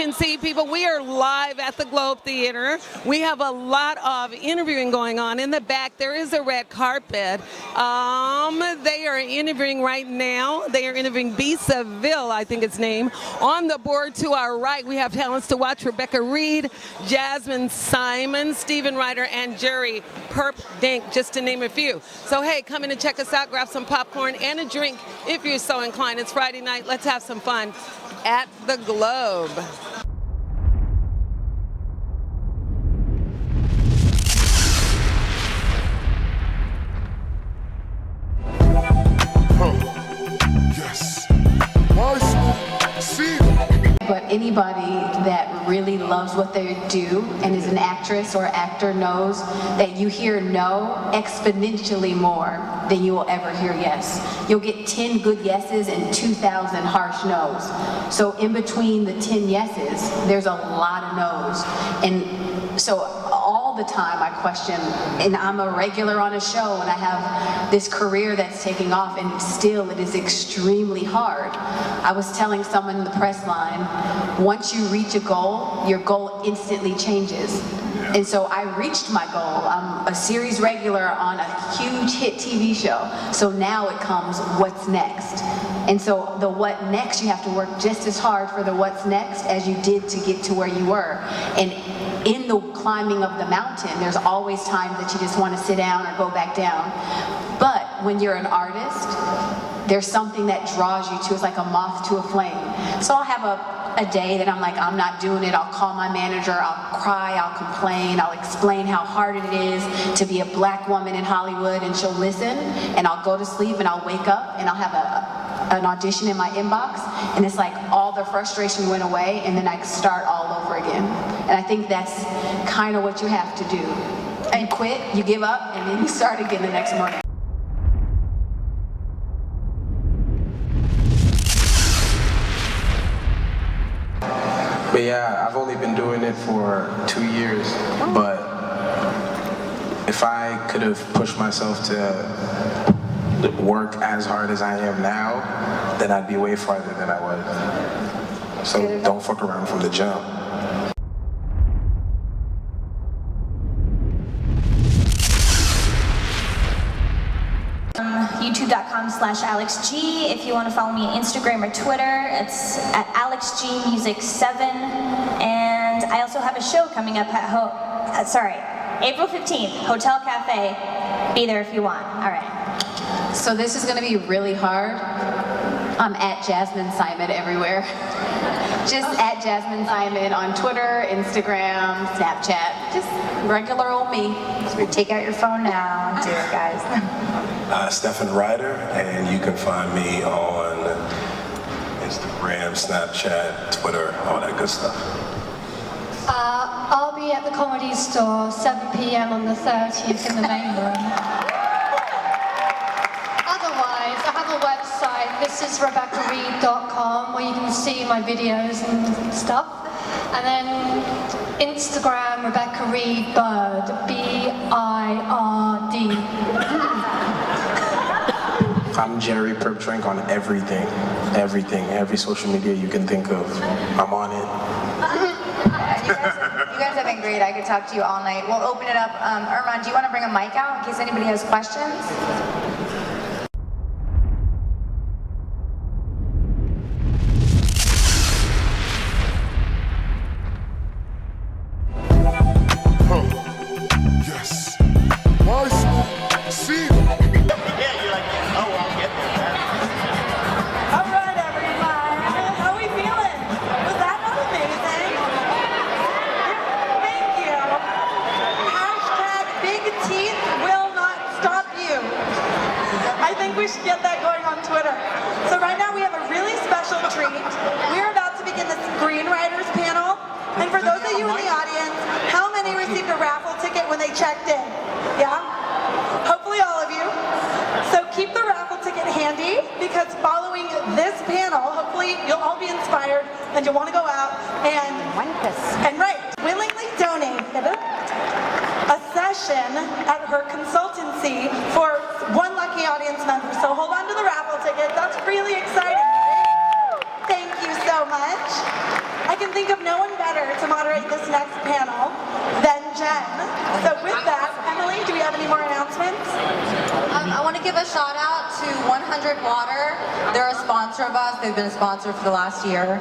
can see, people, we are live at the Globe Theater. We have a lot of interviewing going on. In the back, there is a red carpet. They are interviewing right now. They are interviewing B. Seville, I think its name. On the board to our right, we have talents to watch: Rebecca Reed, Jasmine Simon, Stephen Ryder, and Jerry Perp Dink, just to name a few. So, hey, come in and check us out. Grab some popcorn and a drink if you're so inclined. It's Friday night. Let's have some fun at the Globe. But anybody that really loves what they do and is an actress or actor knows that you hear no exponentially more than you will ever hear yes. You'll get 10 good yeses and 2,000 harsh no's. So in between the 10 yeses, there's a lot of no's. And so all the time I question, and I'm a regular on a show and I have this career that's taking off, and still it is extremely hard. I was telling someone in the press line, once you reach a goal, your goal instantly changes. And so I reached my goal. I'm a series regular on a huge hit TV show. So now it comes, what's next? And so the what next, you have to work just as hard for the what's next as you did to get to where you were. And in the climbing of the mountain, there's always times that you just want to sit down or go back down. But when you're an artist, there's something that draws you to. It's like a moth to a flame. So I'll have a day that I'm like, I'm not doing it. I'll call my manager, I'll cry, I'll complain, I'll explain how hard it is to be a black woman in Hollywood, and she'll listen, and I'll go to sleep and I'll wake up and I'll have an audition in my inbox, and it's like all the frustration went away, and then I start all over again. And I think that's kind of what you have to do. You quit, you give up, and then you start again the next morning. But yeah, I've only been doing it for 2 years, but if I could have pushed myself to work as hard as I am now, then I'd be way farther than I was. So don't fuck around from the jump. YouTube.com/AlexG. If you want to follow me on Instagram or Twitter, it's at AlexGMusic7. And I also have a show coming up at April 15th, Hotel Cafe. Be there if you want. All right. So this is going to be really hard. I'm at Jasmine Simon everywhere. Just at Jasmine Simon on Twitter, Instagram, Snapchat. Just regular old me. So take out your phone now. Do it, guys. Stephen Ryder, and you can find me on Instagram, Snapchat, Twitter, all that good stuff. I'll be at the Comedy Store 7 p.m. on the 30th in the main room. Otherwise, I have a website, thisisrebeccareed.com, where you can see my videos and stuff. And then Instagram, Rebecca Reed Bird, B-I-R-D. I'm Jerry Perp Drink on everything, every social media you can think of. I'm on it. You guys have been great. I could talk to you all night. We'll open it up. Erman, do you want to bring a mic out in case anybody has questions? I can think of no one give a shout out to 100 Water. They're a sponsor of us. They've been a sponsor for the last year.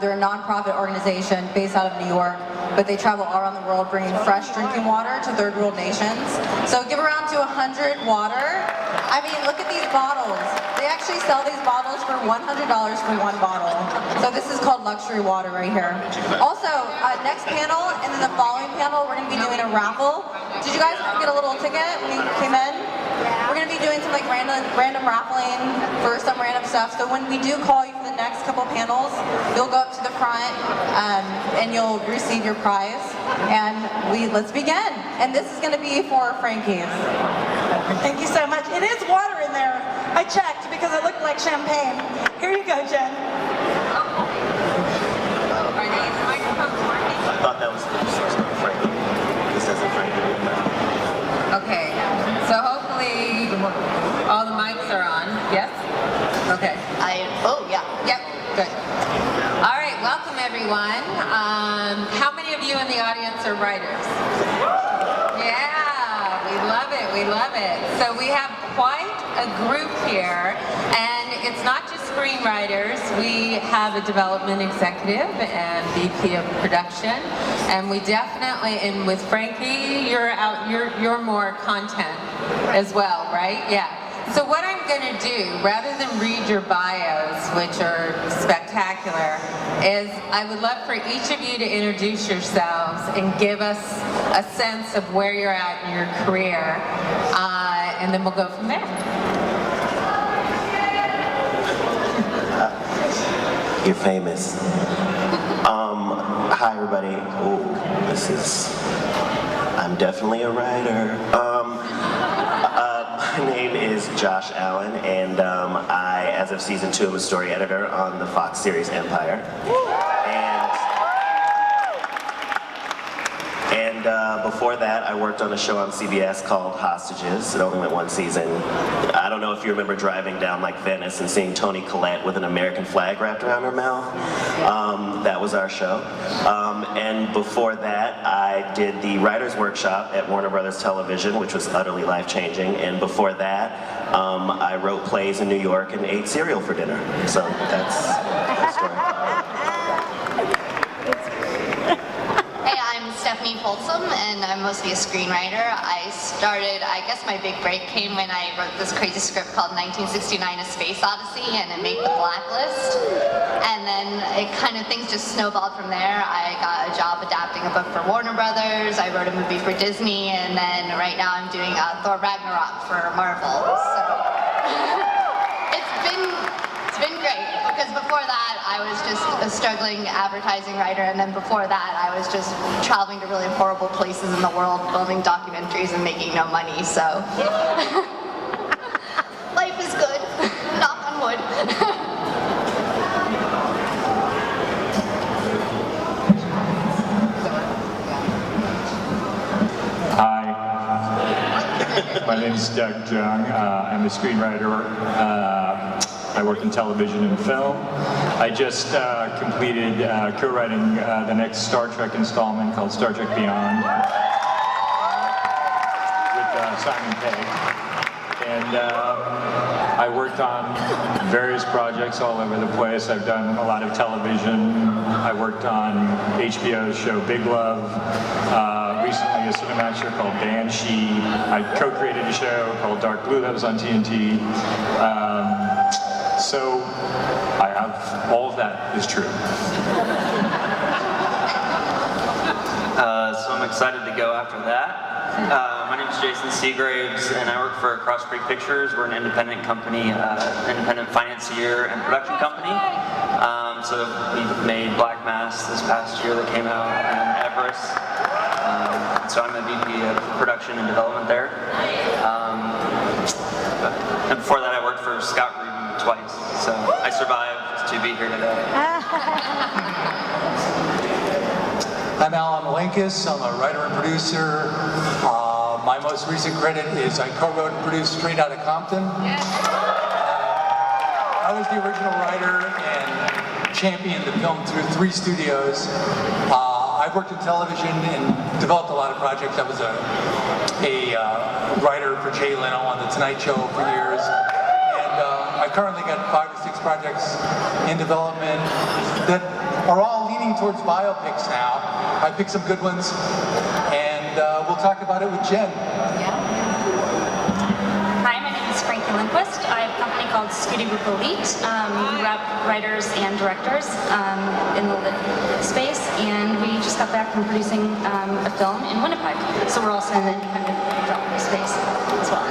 They're a nonprofit organization based out of New York, but they travel all around the world bringing fresh drinking water to third world nations. So give a round to 100 Water. I mean, look at these bottles. They actually sell these bottles for $100 for one bottle. So this is called luxury water right here. Also, next panel and then the following panel, we're going to be doing a raffle. Did you guys get a little ticket when you came in? We're going to be doing some like random raffling for some random stuff. So when we do call you for the next couple panels, you'll go up to the front and you'll receive your prize. And let's begin. And this is going to be for Frankie's. Thank you so much. It is water in there. I checked because it looked like champagne. Here you go, Jen. I thought that was Frankie. This doesn't Frankie. Okay, so hopefully all the mics are on. Yes? Okay. Yep, good. All right, welcome everyone. How many of you in the audience are writers? Yeah, we love it, we love it. So we have quite a group here, and it's not just screenwriters. We have a development executive and VP of production, and we definitely, and with Frankie, you're more content as well, right? Yeah. So what I'm going to do, rather than read your bios, which are spectacular, is I would love for each of you to introduce yourselves and give us a sense of where you're at in your career, and then we'll go from there. You're famous. Hi everybody. I'm definitely a writer. My name is Josh Allen, and I, as of season 2, am a story editor on the Fox series Empire. And before that, I worked on a show on CBS called Hostages. It only went one season. I don't know if you remember driving down like Venice and seeing Toni Collette with an American flag wrapped around her mouth. That was our show. And before that, I did the Writers' Workshop at Warner Brothers Television, which was utterly life-changing. And before that, I wrote plays in New York and ate cereal for dinner. So that's the story. Stephanie Folsom, and I'm mostly a screenwriter. I guess my big break came when I wrote this crazy script called 1969: A Space Odyssey, and it made the blacklist. And then things just snowballed from there. I got a job adapting a book for Warner Brothers, I wrote a movie for Disney, and then right now I'm doing Thor Ragnarok for Marvel. So it's been great, because before that I was just a struggling advertising writer, and then before that I was just traveling to really horrible places in the world, filming documentaries and making no money, so life is good, knock on wood. Hi, my name is Doug Jung. I'm a screenwriter. I work in television and film. I just completed co-writing the next Star Trek installment called Star Trek Beyond with Simon Pegg. And I worked on various projects all over the place. I've done a lot of television. I worked on HBO's show Big Love. Recently a cinematic show called Banshee. I co-created a show called Dark Blue that was on TNT. So I have, all of that is true. So I'm excited to go after that. My name is Jason Seagraves, and I work for Cross Creek Pictures. We're an independent company, independent financier and production company. So we made Black Mass this past year that came out, and Everest. So I'm a VP of production and development there. And before that I worked for Scott Rudin twice, so I survived to be here today. I'm Alan Malenkus. I'm a writer and producer. My most recent credit is I co-wrote and produced Straight Outta Compton. I was the original writer and championed the film through 3 studios. I've worked in television and developed a lot of projects. I was a writer for Jay Leno on The Tonight Show for years. years. And I currently got 5 or 6 projects in development that are all leaning towards biopics now. I picked some good ones, and we'll talk about it with Jen. Hi, my name is Frankie Lindquist. I have a company called Scooty Boop Elite. We rep writers and directors in the lit space, and we just got back from producing a film in Winnipeg. So we're also in the independent developer space as well.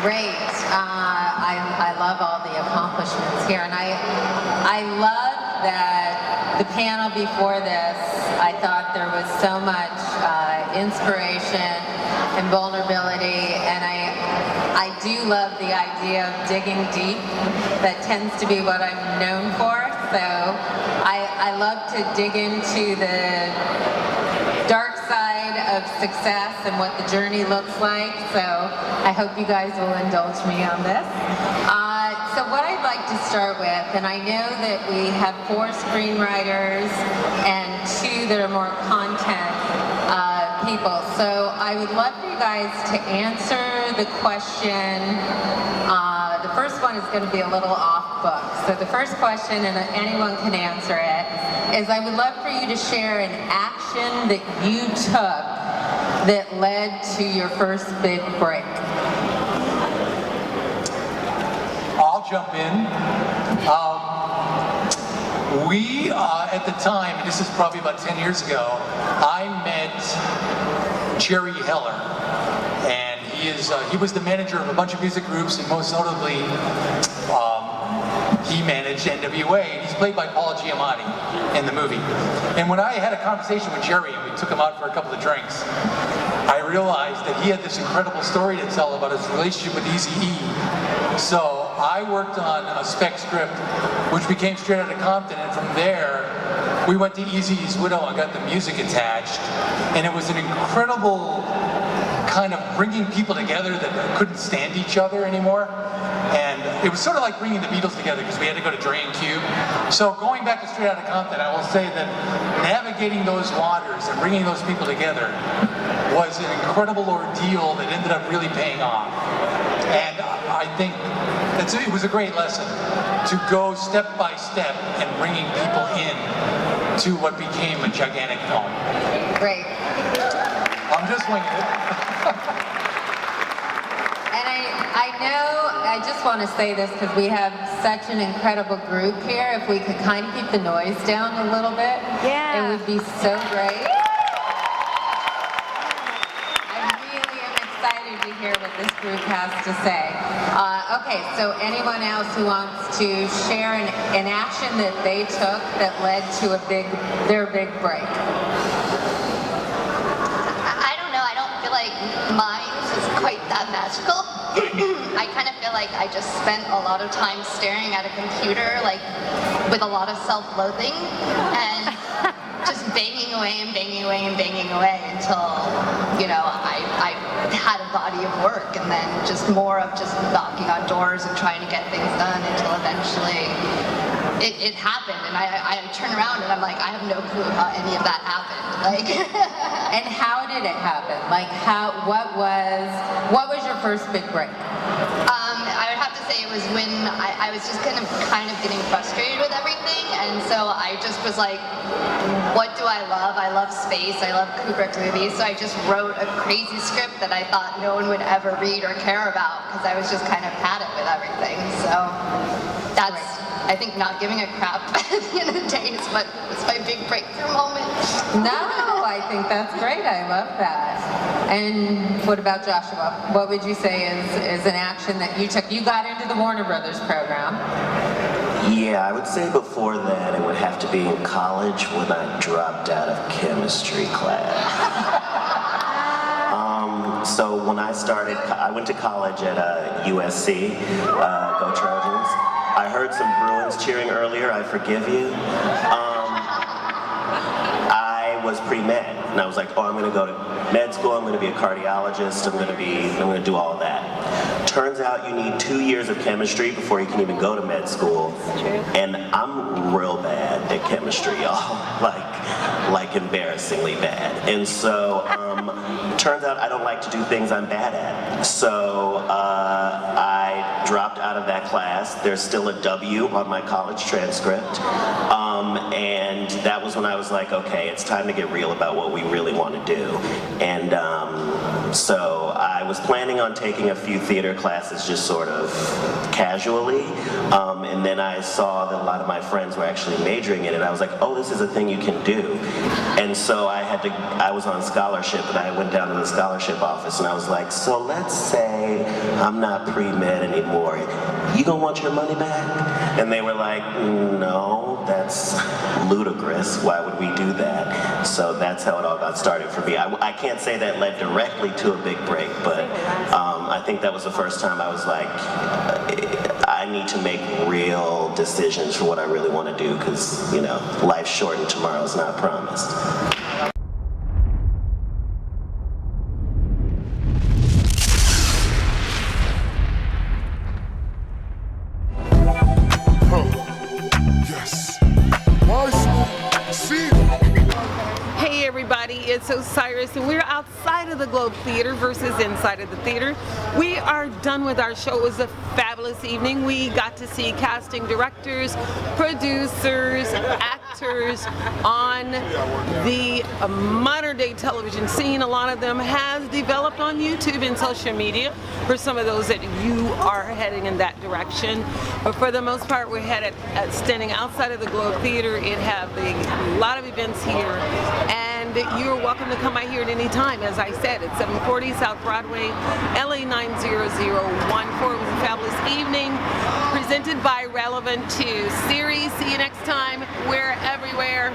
Great. I love all the accomplishments here, and I love that the panel before this, I thought there was so much inspiration and vulnerability, and I do love the idea of digging deep. That tends to be what I'm known for, so I love to dig into the dark side of success and what the journey looks like, so I hope you guys will indulge me on this. So what I'd like to start with, and I know that we have 4 screenwriters and 2 that are more content people, so I would love for you guys to answer the question. The first one is going to be a little off book, so the first question, and anyone can answer it, is I would love for you to share an action that you took that led to your first big break. I'll jump in. We, at the time, and this is probably about 10 years ago, I met Jerry Heller, and he was the manager of a bunch of music groups, and most notably, he managed NWA, and he's played by Paul Giamatti in the movie. And when I had a conversation with Jerry, and we took him out for a couple of drinks, I realized that he had this incredible story to tell about his relationship with Eazy-E. So I worked on a spec script, which became Straight Outta Compton, and from there, we went to Eazy-E's widow and got the music attached, and it was an incredible kind of bringing people together that couldn't stand each other anymore. And it was sort of like bringing the Beatles together because we had to go to Dre and Cube. So going back to Straight Outta Compton, I will say that navigating those waters and bringing those people together was an incredible ordeal that ended up really paying off. And I think it was a great lesson to go step by step and bringing people in to what became a gigantic film. Great. I'm just winging it. And I know, I just want to say this because we have such an incredible group here. If we could kind of keep the noise down a little bit, it would be so great. I really am excited to hear what this group has to say. Okay, so anyone else who wants to share an action that they took that led to their big break? I don't know, I don't feel like mine is quite that magical. I kind of feel like I just spent a lot of time staring at a computer, like with a lot of self-loathing, and just banging away and banging away and banging away until, you know, I had a body of work, and then just more of just knocking on doors and trying to get things done until eventually it happened, and I turn around and I'm like, I have no clue how any of that happened. Like, and how did it happen? Like, what was your first big break? I would have to say it was when I was just kind of getting frustrated with everything, and so I just was like, what do I love? I love space, I love Kubrick movies, so I just wrote a crazy script that I thought no one would ever read or care about, because I was just kind of had it with everything. So that's, I think, not giving a crap at the end of the day is what was my big breakthrough moment. No, I think that's great. I love that. And what about Joshua? What would you say is an action that you took? You got into the Warner Brothers program. Yeah, I would say before that it would have to be in college when I dropped out of chemistry class. So when I started, I went to college at USC, go Trojans. I heard some Bruins cheering earlier, I forgive you. I was pre-med, and I was like, oh, I'm gonna go to med school, I'm gonna be a cardiologist, I'm gonna do all that. Turns out you need 2 years of chemistry before you can even go to med school. And I'm real bad at chemistry, y'all. Like, like embarrassingly bad. And so, turns out I don't like to do things I'm bad at. So, I dropped out of that class. There's still a W on my college transcript. And that was when I was like, okay, it's time to get real about what we really want to do. And so I was planning on taking a few theater classes just sort of casually. And then I saw that a lot of my friends were actually majoring in it. I was like, oh, this is a thing you can do. And so I was on scholarship, and I went down to the scholarship office, and I was like, so let's say I'm not pre-med anymore. You gonna want your money back? And they were like, no, that's ludicrous. Why would we do that? So that's how it all got started for me. I can't say that led directly to a big break, but I think that was the first time I was like, I need to make real decisions for what I really want to do, because, you know, life's short and tomorrow's not promised. Hey everybody, it's Osiris, and we're outside of the Globe Theater versus inside of the theater. We are done with our show. It was a fabulous evening. We got to see casting directors, producers, actors on the modern day television scene. A lot of them has developed on YouTube and social media for some of those that you are heading in that direction. But for the most part, we're headed standing outside of the Globe Theater. It have a lot of events here, and you're welcome to come by here at any time. As I said, it's 740 South Broadway, LA 90014. It was a fabulous evening presented by Relevant 2 Series. See you next time. We're everywhere.